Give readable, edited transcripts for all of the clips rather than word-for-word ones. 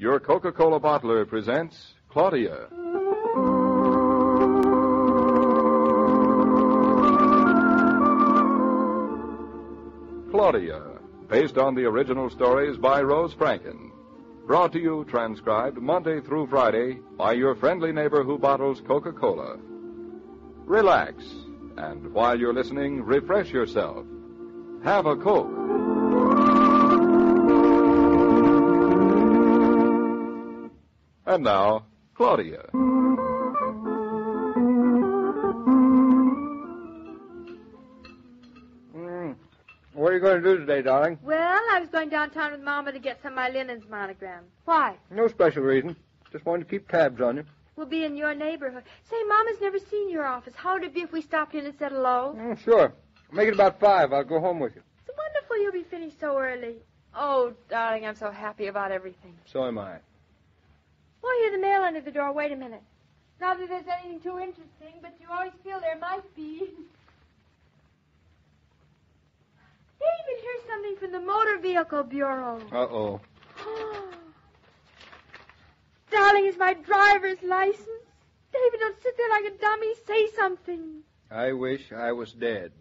your Coca-Cola bottler presents Claudia. Claudia, based on the original stories by Rose Franken. Brought to you, transcribed Monday through Friday by your friendly neighbor who bottles Coca-Cola. Relax, and while you're listening, refresh yourself. Have a Coke. And now, Claudia. What are you going to do today, darling? Well, I was going downtown with Mama to get some of my linens monogrammed. Why? No special reason. Just wanted to keep tabs on you. We'll be in your neighborhood. Say, Mama's never seen your office. How would it be if we stopped in and said hello? Sure. Make it about 5. I'll go home with you. It's wonderful you'll be finished so early. Oh, darling, I'm so happy about everything. So am I. Oh, here's the mail under the door. Wait a minute. Not that there's anything too interesting, but you always feel there might be. David, here's something from the Motor Vehicle Bureau. Uh-oh. Darling, it's my driver's license. David, don't sit there like a dummy. Say something. I wish I was dead.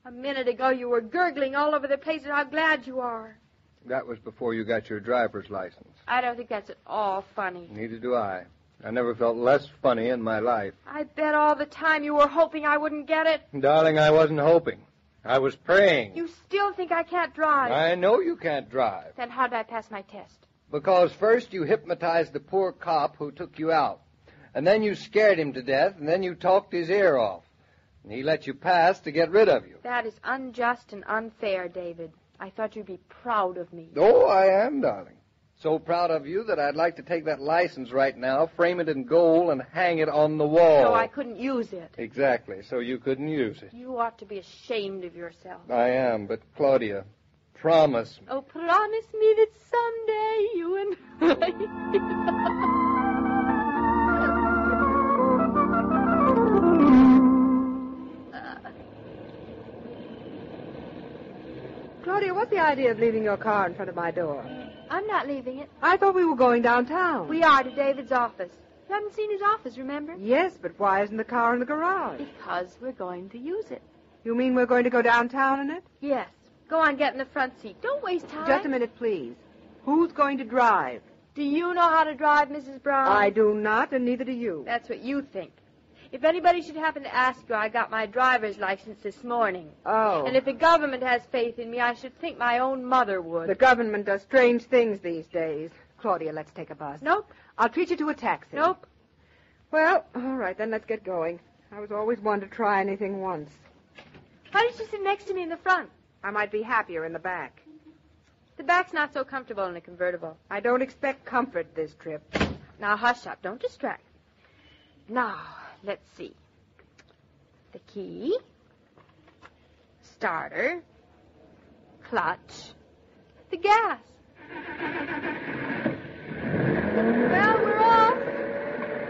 A minute ago, you were gurgling all over the place at how glad you are. That was before you got your driver's license. I don't think that's at all funny. Neither do I. I never felt less funny in my life. I bet all the time you were hoping I wouldn't get it. Darling, I wasn't hoping. I was praying. You still think I can't drive. I know you can't drive. Then how did I pass my test? Because first you hypnotized the poor cop who took you out. And then you scared him to death, and then you talked his ear off. And he let you pass to get rid of you. That is unjust and unfair, David. I thought you'd be proud of me. Oh, I am, darling. So proud of you that I'd like to take that license right now, frame it in gold, and hang it on the wall. So I couldn't use it. Exactly, so you couldn't use it. You ought to be ashamed of yourself. I am, but Claudia, promise me. Oh, promise me that someday you and I... Claudia, what's the idea of leaving your car in front of my door? I'm not leaving it. I thought we were going downtown. We are to David's office. You haven't seen his office, remember? Yes, but why isn't the car in the garage? Because we're going to use it. You mean we're going to go downtown in it? Yes. Go on, get in the front seat. Don't waste time. Just a minute, please. Who's going to drive? Do you know how to drive, Mrs. Brown? I do not, and neither do you. That's what you think. If anybody should happen to ask you, I got my driver's license this morning. Oh. And if the government has faith in me, I should think my own mother would. The government does strange things these days. Claudia, let's take a bus. Nope. I'll treat you to a taxi. Nope. Well, all right, then let's get going. I was always one to try anything once. Why don't you sit next to me in the front? I might be happier in the back. The back's not so comfortable in a convertible. I don't expect comfort this trip. Now, hush up. Don't distract. Now, let's see. The key. Starter. Clutch. The gas. Well, we're off.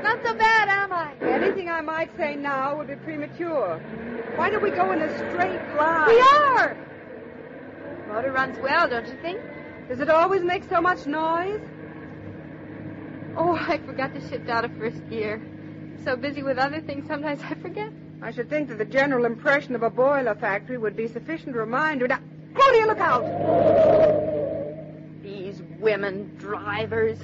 Not so bad, am I? Anything I might say now would be premature. Why don't we go in a straight line? We are. Motor runs well, don't you think? Does it always make so much noise? Oh, I forgot to shift out of first gear. So busy with other things, sometimes I forget. I should think that the general impression of a boiler factory would be sufficient reminder. Now, Claudia, look out! These women drivers.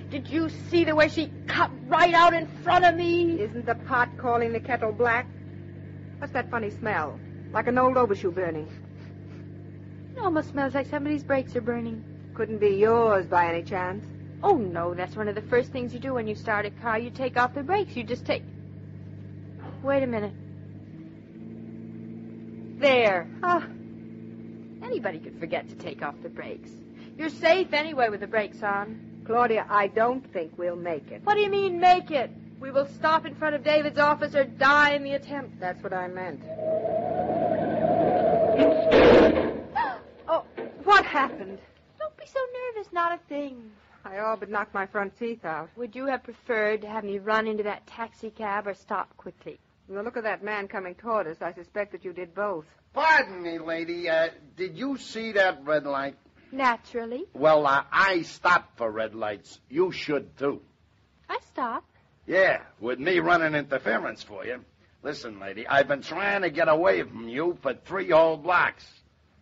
Did you see the way she cut right out in front of me? Isn't the pot calling the kettle black? What's that funny smell? Like an old overshoe burning. It almost smells like somebody's brakes are burning. Couldn't be yours by any chance. Oh, no, that's one of the first things you do when you start a car. You take off the brakes. You just take... Wait a minute. There. Anybody could forget to take off the brakes. You're safe anyway with the brakes on. Claudia, I don't think we'll make it. What do you mean, make it? We will stop in front of David's office or die in the attempt. That's what I meant. Oh, what happened? Don't be so nervous. Not a thing. I all but knocked my front teeth out. Would you have preferred to have me run into that taxi cab or stop quickly? From the look of that man coming toward us, I suspect that you did both. Pardon me, lady. Did you see that red light? Naturally. Well, I stop for red lights. You should, too. I stop. Yeah, with me running interference for you. Listen, lady, I've been trying to get away from you for 3 whole blocks.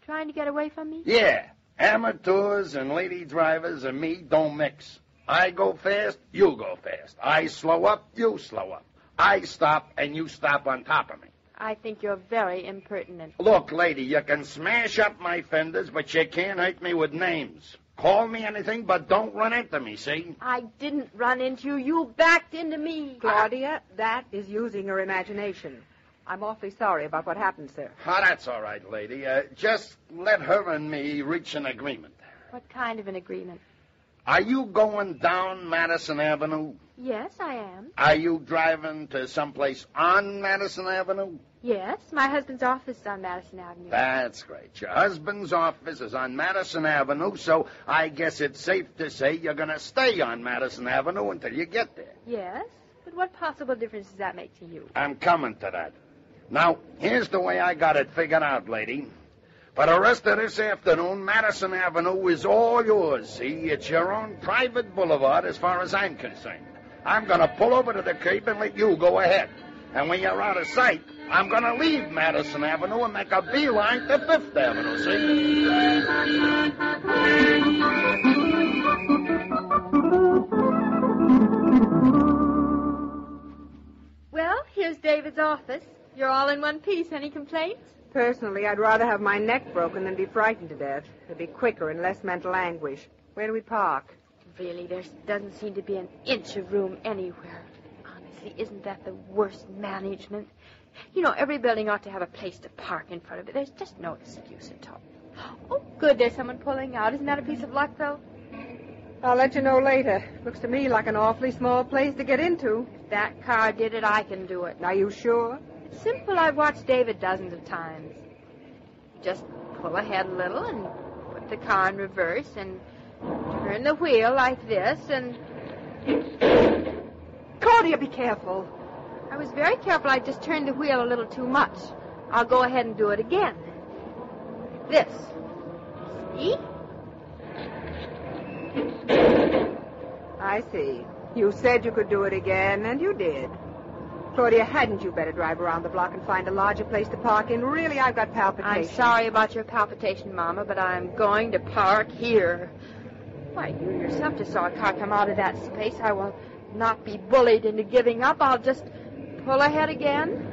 Trying to get away from me? Yeah, amateurs and lady drivers and me don't mix. I go fast, you go fast. I slow up, you slow up. I stop, and you stop on top of me. I think you're very impertinent. Look, lady, you can smash up my fenders, but you can't hurt me with names. Call me anything, but don't run into me, see? I didn't run into you. You backed into me. Claudia, that is using your imagination. I'm awfully sorry about what happened, sir. Oh, that's all right, lady. Just let her and me reach an agreement. What kind of an agreement? Are you going down Madison Avenue? Yes, I am. Are you driving to someplace on Madison Avenue? Yes, my husband's office is on Madison Avenue. That's great. Your husband's office is on Madison Avenue, so I guess it's safe to say you're going to stay on Madison Avenue until you get there. Yes, but what possible difference does that make to you? I'm coming to that. Now, here's the way I got it figured out, lady. For the rest of this afternoon, Madison Avenue is all yours, see? It's your own private boulevard as far as I'm concerned. I'm going to pull over to the curb and let you go ahead. And when you're out of sight, I'm going to leave Madison Avenue and make a beeline to 5th Avenue, see? Well, here's David's office. You're all in one piece. Any complaints? Personally, I'd rather have my neck broken than be frightened to death. It'd be quicker and less mental anguish. Where do we park? Really, there doesn't seem to be an inch of room anywhere. Honestly, isn't that the worst management? You know, every building ought to have a place to park in front of it. There's just no excuse at all. Oh, good, there's someone pulling out. Isn't that a piece of luck, though? I'll let you know later. Looks to me like an awfully small place to get into. If that car did it, I can do it. Are you sure? It's simple. I've watched David dozens of times. Just pull ahead a little and put the car in reverse and turn the wheel like this and... Claudia, be careful. I was very careful. I just turned the wheel a little too much. I'll go ahead and do it again. This. See? I see. You said you could do it again, and you did. Claudia, hadn't you better drive around the block and find a larger place to park in? Really, I've got palpitations. I'm sorry about your palpitation, Mama, but I'm going to park here. Why, you yourself just saw a car come out of that space. I will not be bullied into giving up. I'll just pull ahead again.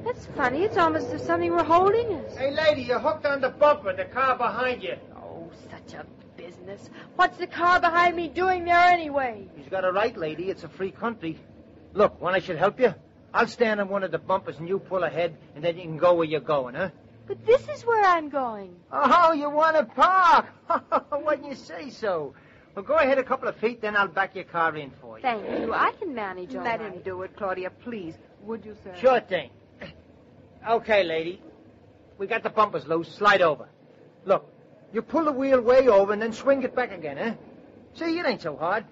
That's funny. It's almost as if something were holding us. Hey, lady, you're hooked on the bumper, the car behind you. Oh, such a business. What's the car behind me doing there anyway? He's got a right, lady. It's a free country. Look, want I should help you? I'll stand on one of the bumpers and you pull ahead, and then you can go where you're going, huh? But this is where I'm going. Oh, you want to park? Why didn't you say so? Well, go ahead a couple of feet, then I'll back your car in for you. Thank you. I can manage all Let right. him do it, Claudia, please. Would you, sir? Sure thing. Okay, lady. We got the bumpers loose. Slide over. Look, you pull the wheel way over and then swing it back again, huh? See, it ain't so hard.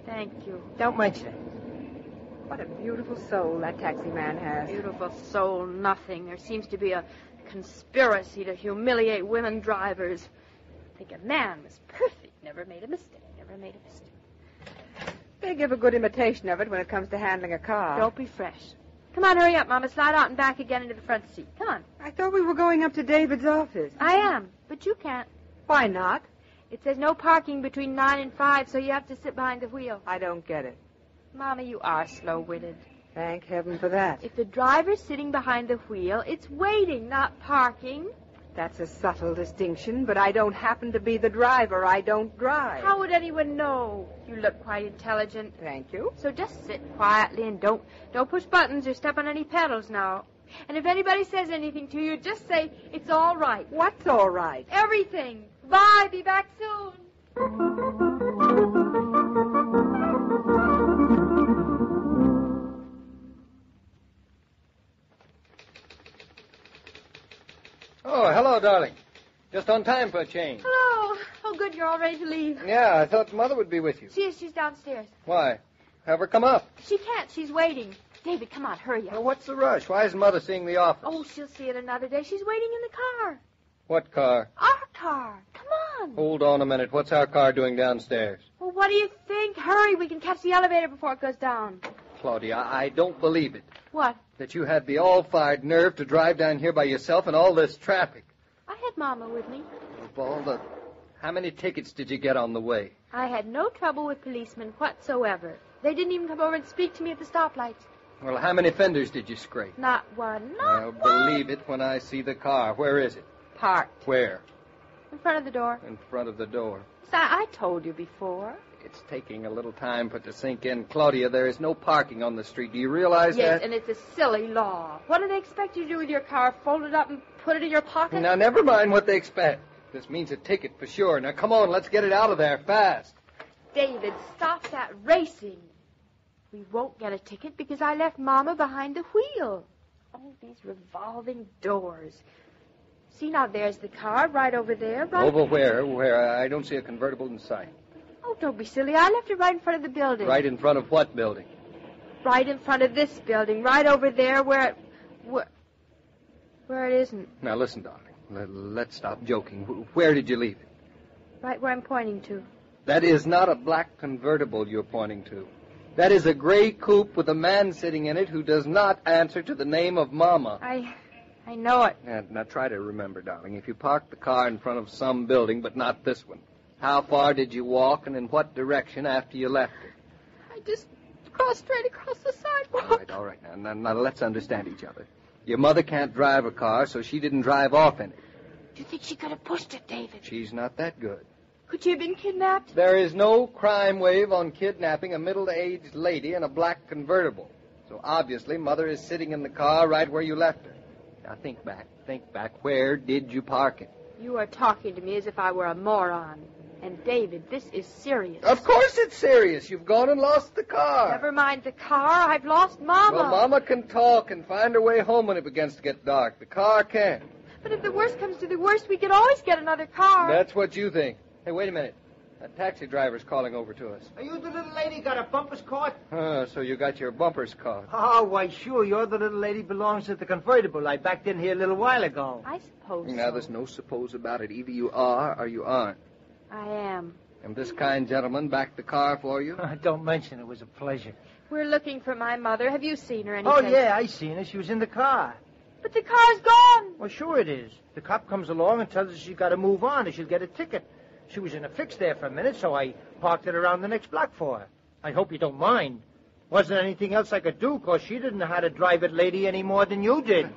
Thank you. Don't mention it. What a beautiful soul that taxi man has. Beautiful soul, nothing. There seems to be a conspiracy to humiliate women drivers. I think a man was perfect. Never made a mistake. Never made a mistake. They give a good imitation of it when it comes to handling a car. Don't be fresh. Come on, hurry up, Mama. Slide out and back again into the front seat. Come on. I thought we were going up to David's office. I am, but you can't. Why not? It says no parking between 9 and 5, so you have to sit behind the wheel. I don't get it. Mama, you are slow-witted. Thank heaven for that. If the driver's sitting behind the wheel, it's waiting, not parking. That's a subtle distinction, but I don't happen to be the driver. I don't drive. How would anyone know? You look quite intelligent. Thank you. So just sit quietly and don't push buttons or step on any pedals now. And if anybody says anything to you, just say, it's all right. What's all right? Everything. Bye. Be back soon. Oh, hello, darling. Just on time for a change. Hello. Oh, good. You're all ready to leave. Yeah, I thought Mother would be with you. She's downstairs. Why? Have her come up. She can't. She's waiting. David, come on, hurry up. Well, what's the rush? Why isn't Mother seeing the office? Oh, she'll see it another day. She's waiting in the car. What car? Our car. Come on. Hold on a minute. What's our car doing downstairs? Well, what do you think? Hurry, we can catch the elevator before it goes down. Claudia, I don't believe it. What? That you had the all-fired nerve to drive down here by yourself in all this traffic. I had Mama with me. Of all the... How many tickets did you get on the way? I had no trouble with policemen whatsoever. They didn't even come over and speak to me at the stoplights. Well, how many fenders did you scrape? Not one. I'll believe it when I see the car. Where is it? Parked. Where? In front of the door. In front of the door. I told you before. It's taking a little time for it to sink in. Claudia, there is no parking on the street. Do you realize Yes, that? and it's a silly law. What do they expect you to do with your car? Fold it up and put it in your pocket? Now, never mind what they expect. This means a ticket for sure. Now, come on, let's get it out of there fast. David, stop that racing. We won't get a ticket because I left Mama behind the wheel. Oh, these revolving doors. See, now, there's the car right over there. Right Over where? Where? I don't see a convertible in sight. Oh, don't be silly. I left it right in front of the building. Right in front of what building? Right in front of this building. Right over there where it isn't. Now, listen, darling. Let's stop joking. Where did you leave it? Right where I'm pointing to. That is not a black convertible you're pointing to. That is a gray coupe with a man sitting in it who does not answer to the name of Mama. I know it. Now, try to remember, darling. If you parked the car in front of some building, but not this one, how far did you walk and in what direction after you left it? I just crossed straight across the sidewalk. All right. Now, let's understand each other. Your mother can't drive a car, so she didn't drive off in it. Do you think she could have pushed it, David? She's not that good. Could she have been kidnapped? There is no crime wave on kidnapping a middle-aged lady in a black convertible. So obviously, Mother is sitting in the car right where you left her. Now, think back. Where did you park it? You are talking to me as if I were a moron. And, David, this is serious. Of course it's serious. You've gone and lost the car. Never mind the car. I've lost Mama. Well, Mama can talk and find her way home when it begins to get dark. The car can't. But if the worst comes to the worst, we could always get another car. That's what you think. Hey, wait a minute. That taxi driver's calling over to us. Are you the little lady got a bumpers caught? So you got your bumpers caught. Oh, why, sure. You're the little lady belongs to the convertible I backed in here a little while ago. I suppose Now, so. there's no suppose about it. Either you are or you aren't. I am. And this kind gentleman backed the car for you? Don't mention it. Was a pleasure. We're looking for my mother. Have you seen her Oh, anyplace? yeah, I seen her. She was in the car. But the car's gone. Well, sure it is. The cop comes along and tells us she's got to move on or she'll get a ticket. She was in a fix there for a minute, so I parked it around the next block for her. I hope you don't mind. Wasn't anything else I could do, because she didn't know how to drive it, lady, any more than you did.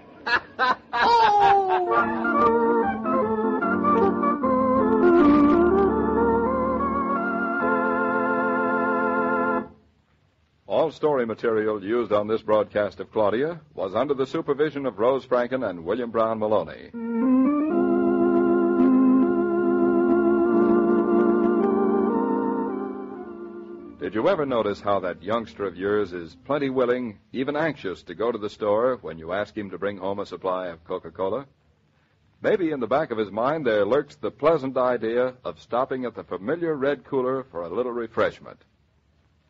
All story material used on this broadcast of Claudia was under the supervision of Rose Franken and William Brown Meloney. Did you ever notice how that youngster of yours is plenty willing, even anxious, to go to the store when you ask him to bring home a supply of Coca-Cola? Maybe in the back of his mind there lurks the pleasant idea of stopping at the familiar red cooler for a little refreshment.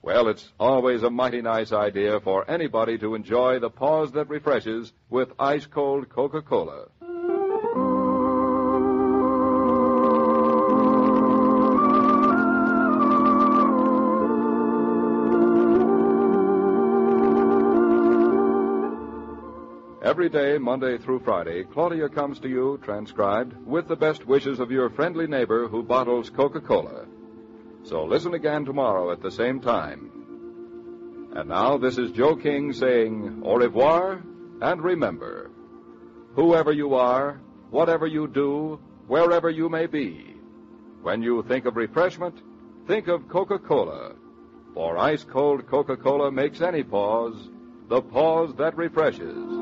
Well, it's always a mighty nice idea for anybody to enjoy the pause that refreshes with ice-cold Coca-Cola. Every day, Monday through Friday, Claudia comes to you, transcribed, with the best wishes of your friendly neighbor who bottles Coca-Cola. So listen again tomorrow at the same time. And now, this is Joe King saying au revoir, and remember, whoever you are, whatever you do, wherever you may be, when you think of refreshment, think of Coca-Cola. For ice-cold Coca-Cola makes any pause the pause that refreshes.